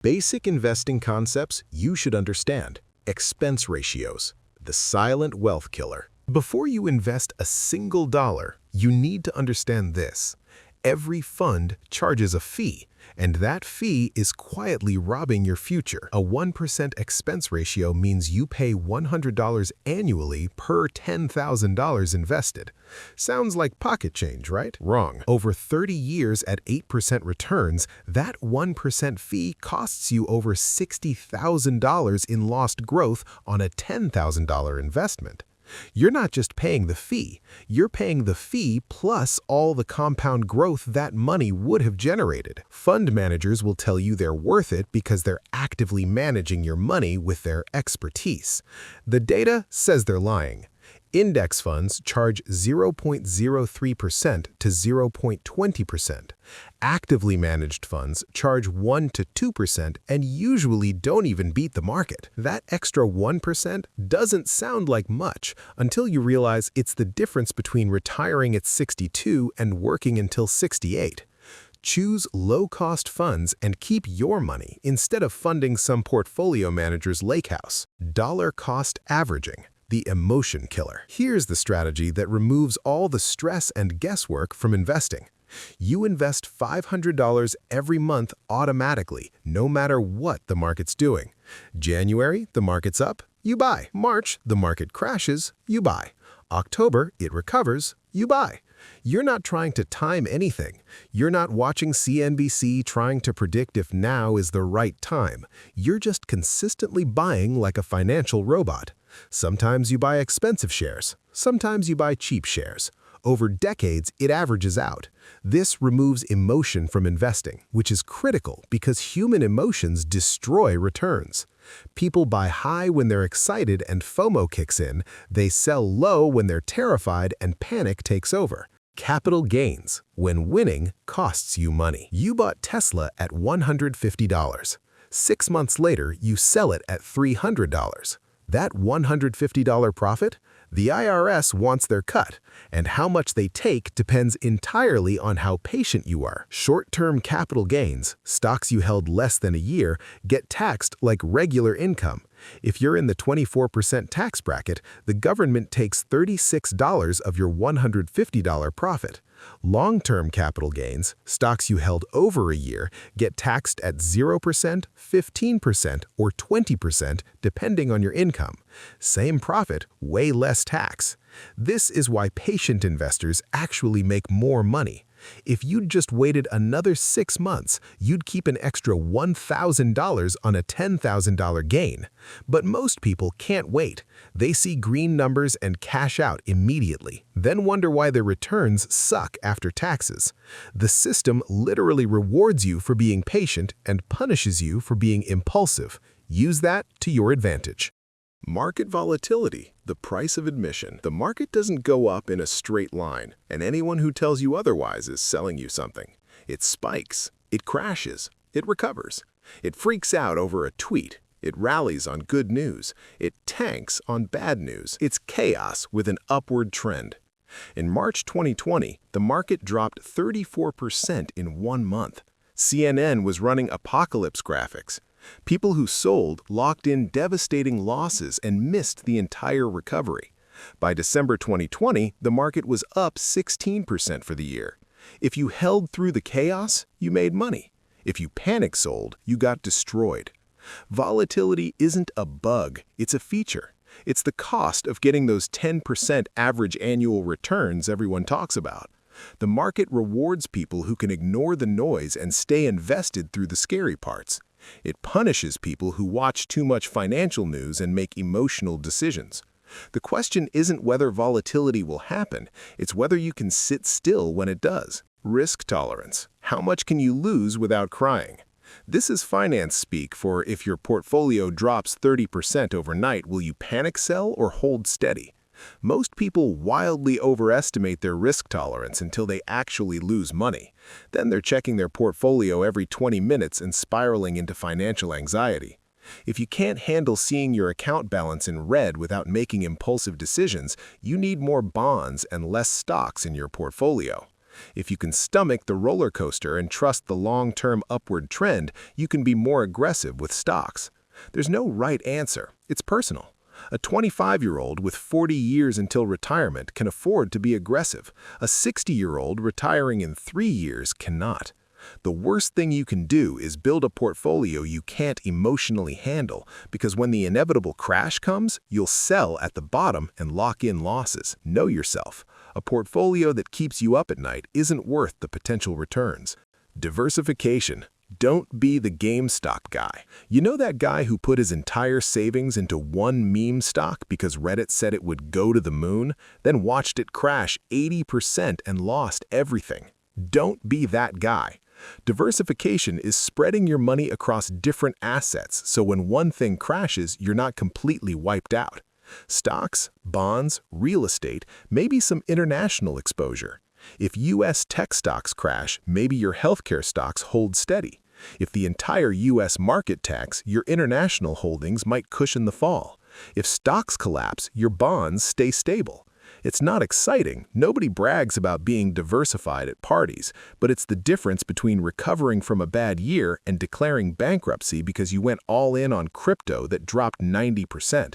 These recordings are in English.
Basic investing concepts you should understand. Expense ratios, the silent wealth killer. Before you invest a single dollar, you need to understand this. Every fund charges a fee, and that fee is quietly robbing your future. A 1% expense ratio means you pay $100 annually per $10,000 invested. Sounds like pocket change, right? Wrong. Over 30 years at 8% returns, that 1% fee costs you over $60,000 in lost growth on a $10,000 investment. You're not just paying the fee, you're paying the fee plus all the compound growth that money would have generated. Fund managers will tell you they're worth it because they're actively managing your money with their expertise. The data says they're lying. Index funds charge 0.03% to 0.20%. Actively managed funds charge 1 to 2% and usually don't even beat the market. That extra 1% doesn't sound like much until you realize it's the difference between retiring at 62 and working until 68. Choose low-cost funds and keep your money instead of funding some portfolio manager's lake house. Dollar cost averaging. The emotion killer. Here's the strategy that removes all the stress and guesswork from investing. You invest $500 every month automatically, no matter what the market's doing. January, the market's up, you buy. March, the market crashes, you buy. October, it recovers, you buy. You're not trying to time anything. You're not watching CNBC trying to predict if now is the right time. You're just consistently buying like a financial robot. Sometimes you buy expensive shares. Sometimes you buy cheap shares. Over decades, it averages out. This removes emotion from investing, which is critical because human emotions destroy returns. People buy high when they're excited and FOMO kicks in. They sell low when they're terrified and panic takes over. Capital gains, when winning, costs you money. You bought Tesla at $150. 6 months later, you sell it at $300. That $150 profit? The IRS wants their cut, and how much they take depends entirely on how patient you are. Short-term capital gains, stocks you held less than a year, get taxed like regular income. If you're in the 24% tax bracket, the government takes $36 of your $150 profit. Long-term capital gains, stocks you held over a year, get taxed at 0%, 15%, or 20% depending on your income. Same profit, way less tax. This is why patient investors actually make more money. If you'd just waited another 6 months, you'd keep an extra $1,000 on a $10,000 gain. But most people can't wait. They see green numbers and cash out immediately, then wonder why their returns suck after taxes. The system literally rewards you for being patient and punishes you for being impulsive. Use that to your advantage. Market volatility, the price of admission. The market doesn't go up in a straight line, and anyone who tells you otherwise is selling you something. It spikes, it crashes, it recovers. It freaks out over a tweet. It rallies on good news. It tanks on bad news. It's chaos with an upward trend. In March 2020, the market dropped 34% in 1 month. CNN was running apocalypse graphics. People who sold locked in devastating losses and missed the entire recovery. By December 2020, the market was up 16% for the year. If you held through the chaos, you made money. If you panic sold, you got destroyed. Volatility isn't a bug, it's a feature. It's the cost of getting those 10% average annual returns everyone talks about. The market rewards people who can ignore the noise and stay invested through the scary parts. It punishes people who watch too much financial news and make emotional decisions. The question isn't whether volatility will happen, it's whether you can sit still when it does. Risk tolerance. How much can you lose without crying? This is finance speak for if your portfolio drops 30% overnight, will you panic sell or hold steady? Most people wildly overestimate their risk tolerance until they actually lose money. Then they're checking their portfolio every 20 minutes and spiraling into financial anxiety. If you can't handle seeing your account balance in red without making impulsive decisions, you need more bonds and less stocks in your portfolio. If you can stomach the roller coaster and trust the long-term upward trend, you can be more aggressive with stocks. There's no right answer. It's personal. A 25-year-old with 40 years until retirement can afford to be aggressive. A 60-year-old retiring in 3 years cannot. The worst thing you can do is build a portfolio you can't emotionally handle, because when the inevitable crash comes, you'll sell at the bottom and lock in losses. Know yourself. A portfolio that keeps you up at night isn't worth the potential returns. Diversification. Don't be the GameStop guy. You know that guy who put his entire savings into one meme stock because Reddit said it would go to the moon, then watched it crash 80% and lost everything? Don't be that guy. Diversification is spreading your money across different assets, so when one thing crashes, you're not completely wiped out. Stocks, bonds, real estate, maybe some international exposure. If U.S. tech stocks crash, maybe your healthcare stocks hold steady. If the entire U.S. market tanks, your international holdings might cushion the fall. If stocks collapse, your bonds stay stable. It's not exciting. Nobody brags about being diversified at parties, but it's the difference between recovering from a bad year and declaring bankruptcy because you went all in on crypto that dropped 90%.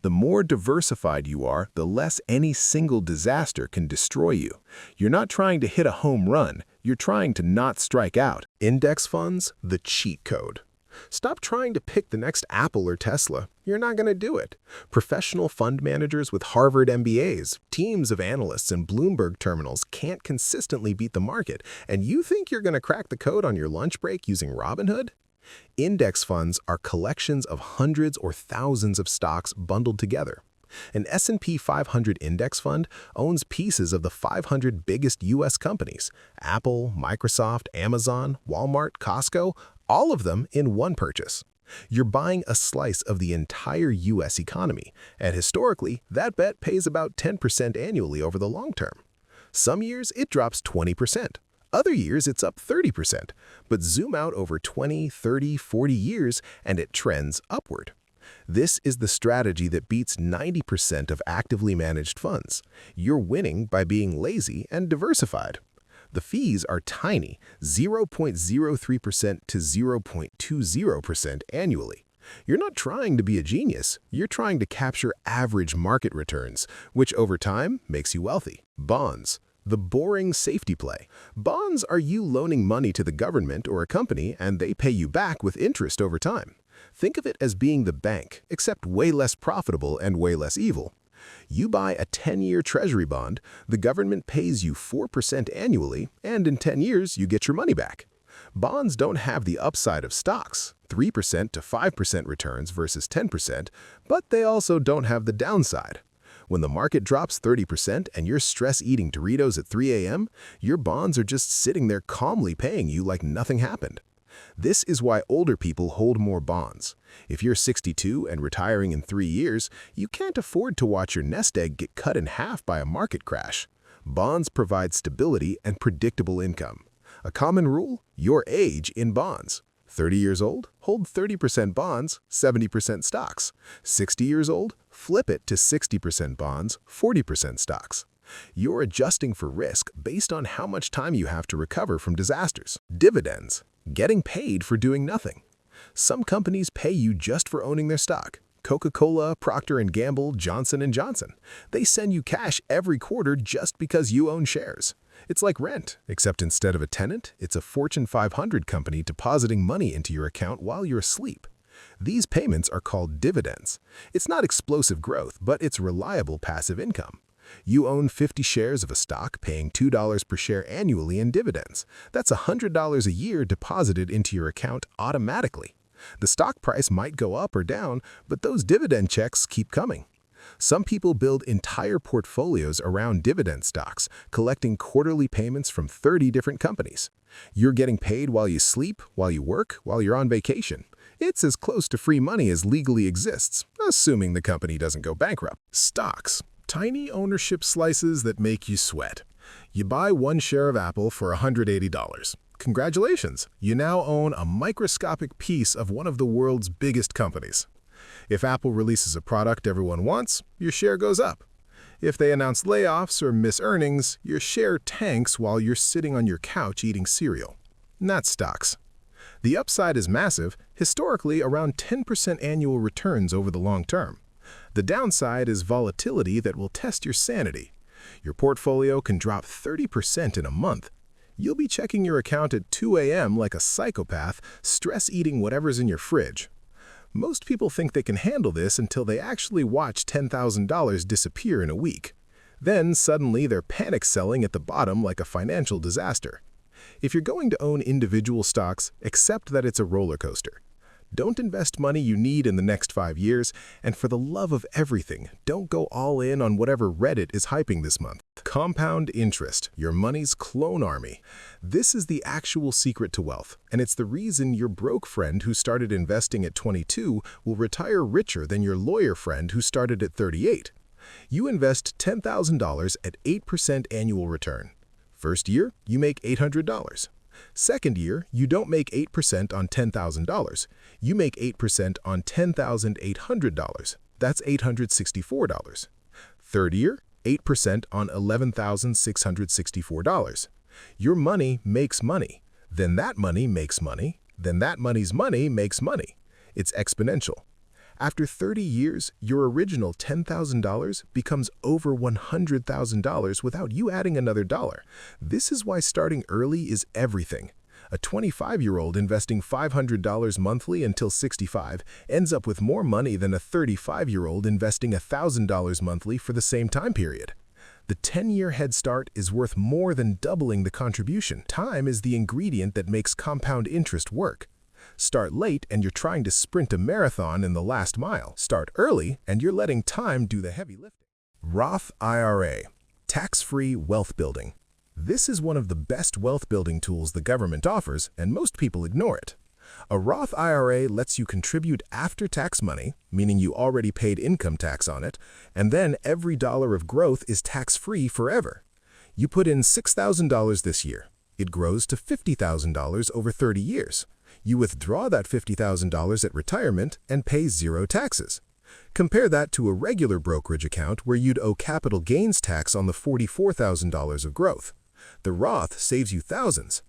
The more diversified you are, the less any single disaster can destroy you. You're not trying to hit a home run, you're trying to not strike out. Index funds, the cheat code. Stop trying to pick the next Apple or Tesla. You're not going to do it. Professional fund managers with Harvard MBAs, teams of analysts, and Bloomberg terminals can't consistently beat the market, and you think you're going to crack the code on your lunch break using Robinhood? Index funds are collections of hundreds or thousands of stocks bundled together. An S&P 500 index fund owns pieces of the 500 biggest U.S. companies: Apple, Microsoft, Amazon, Walmart, Costco, all of them in one purchase. You're buying a slice of the entire U.S. economy, and historically, that bet pays about 10% annually over the long term. Some years, it drops 20%. Other years, it's up 30%, but zoom out over 20, 30, 40 years, and it trends upward. This is the strategy that beats 90% of actively managed funds. You're winning by being lazy and diversified. The fees are tiny, 0.03% to 0.20% annually. You're not trying to be a genius. You're trying to capture average market returns, which over time makes you wealthy. Bonds. The boring safety play. Bonds are you loaning money to the government or a company, and they pay you back with interest over time. Think of it as being the bank, except way less profitable and way less evil. You buy a 10-year treasury bond, the government pays you 4% annually, and in 10 years, you get your money back. Bonds don't have the upside of stocks, 3% to 5% returns versus 10%, but they also don't have the downside. When the market drops 30% and you're stress-eating Doritos at 3 a.m., your bonds are just sitting there calmly paying you like nothing happened. This is why older people hold more bonds. If you're 62 and retiring in 3 years, you can't afford to watch your nest egg get cut in half by a market crash. Bonds provide stability and predictable income. A common rule: your age in bonds. 30 years old, hold 30% bonds, 70% stocks. 60 years old, flip it to 60% bonds, 40% stocks. You're adjusting for risk based on how much time you have to recover from disasters. Dividends. Getting paid for doing nothing. Some companies pay you just for owning their stock. Coca-Cola, Procter & Gamble, Johnson & Johnson. They send you cash every quarter just because you own shares. It's like rent, except instead of a tenant, it's a Fortune 500 company depositing money into your account while you're asleep. These payments are called dividends. It's not explosive growth, but it's reliable passive income. You own 50 shares of a stock, paying $2 per share annually in dividends. That's $100 a year deposited into your account automatically. The stock price might go up or down, but those dividend checks keep coming. Some people build entire portfolios around dividend stocks, collecting quarterly payments from 30 different companies. You're getting paid while you sleep, while you work, while you're on vacation. It's as close to free money as legally exists, assuming the company doesn't go bankrupt. Stocks. Tiny ownership slices that make you sweat. You buy one share of Apple for $180. Congratulations, you now own a microscopic piece of one of the world's biggest companies. If Apple releases a product everyone wants, your share goes up. If they announce layoffs or miss earnings, your share tanks while you're sitting on your couch eating cereal. Not stocks. The upside is massive, historically around 10% annual returns over the long term. The downside is volatility that will test your sanity. Your portfolio can drop 30% in a month. You'll be checking your account at 2 a.m. like a psychopath, stress-eating whatever's in your fridge. Most people think they can handle this until they actually watch $10,000 disappear in a week. Then, suddenly, they're panic selling at the bottom like a financial disaster. If you're going to own individual stocks, accept that it's a roller coaster. Don't invest money you need in the next 5 years, and for the love of everything, don't go all in on whatever Reddit is hyping this month. Compound interest, your money's clone army. This is the actual secret to wealth, and it's the reason your broke friend who started investing at 22 will retire richer than your lawyer friend who started at 38. You invest $10,000 at 8% annual return. First year, you make $800. Second year, you don't make 8% on $10,000. You make 8% on $10,800. That's $864. Third year, 8% on $11,664. Your money makes money. Then that money makes money. Then that money's money makes money. It's exponential. After 30 years, your original $10,000 becomes over $100,000 without you adding another dollar. This is why starting early is everything. A 25-year-old investing $500 monthly until 65 ends up with more money than a 35-year-old investing $1,000 monthly for the same time period. The 10-year head start is worth more than doubling the contribution. Time is the ingredient that makes compound interest work. Start late and you're trying to sprint a marathon in the last mile. Start early and you're letting time do the heavy lifting. Roth IRA, tax-free wealth building. This is one of the best wealth building tools the government offers, and most people ignore it. A Roth IRA lets you contribute after-tax money, meaning you already paid income tax on it, and then every dollar of growth is tax-free forever. You put in $6,000 this year. It grows to $50,000 over 30 years. You withdraw that $50,000 at retirement and pay zero taxes. Compare that to a regular brokerage account where you'd owe capital gains tax on the $44,000 of growth. The Roth saves you thousands.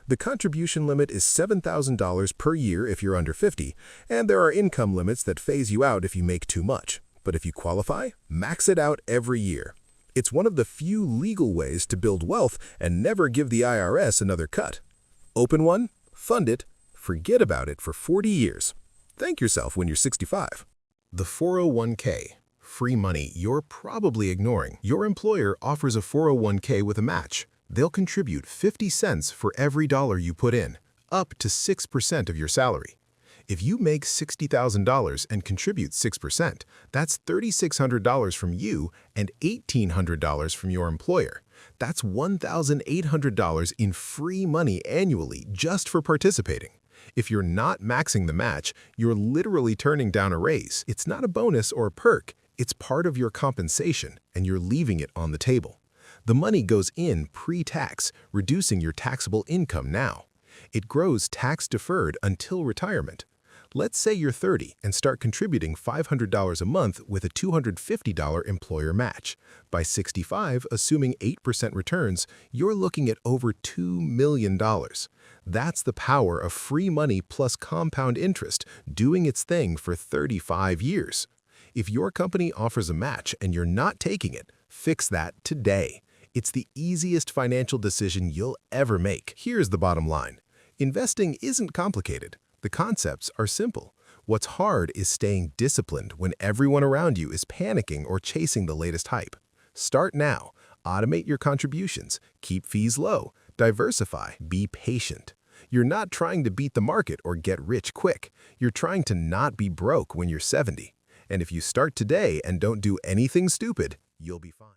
The contribution limit is $7,000 per year if you're under 50, and there are income limits that phase you out if you make too much. But if you qualify, max it out every year. It's one of the few legal ways to build wealth and never give the IRS another cut. Open one, fund it, forget about it for 40 years. Thank yourself when you're 65. The 401k, free money you're probably ignoring. Your employer offers a 401k with a match. They'll contribute 50 cents for every dollar you put in, up to 6% of your salary. If you make $60,000 and contribute 6%, that's $3,600 from you and $1,800 from your employer. That's $1,800 in free money annually just for participating. If you're not maxing the match, you're literally turning down a raise. It's not a bonus or a perk. It's part of your compensation, and you're leaving it on the table. The money goes in pre-tax, reducing your taxable income now. It grows tax-deferred until retirement. Let's say you're 30 and start contributing $500 a month with a $250 employer match. By 65, assuming 8% returns, you're looking at over $2 million. That's the power of free money plus compound interest doing its thing for 35 years. If your company offers a match and you're not taking it, fix that today. It's the easiest financial decision you'll ever make. Here's the bottom line. Investing isn't complicated. The concepts are simple. What's hard is staying disciplined when everyone around you is panicking or chasing the latest hype. Start now. Automate your contributions. Keep fees low. Diversify. Be patient. You're not trying to beat the market or get rich quick. You're trying to not be broke when you're 70. And if you start today and don't do anything stupid, you'll be fine.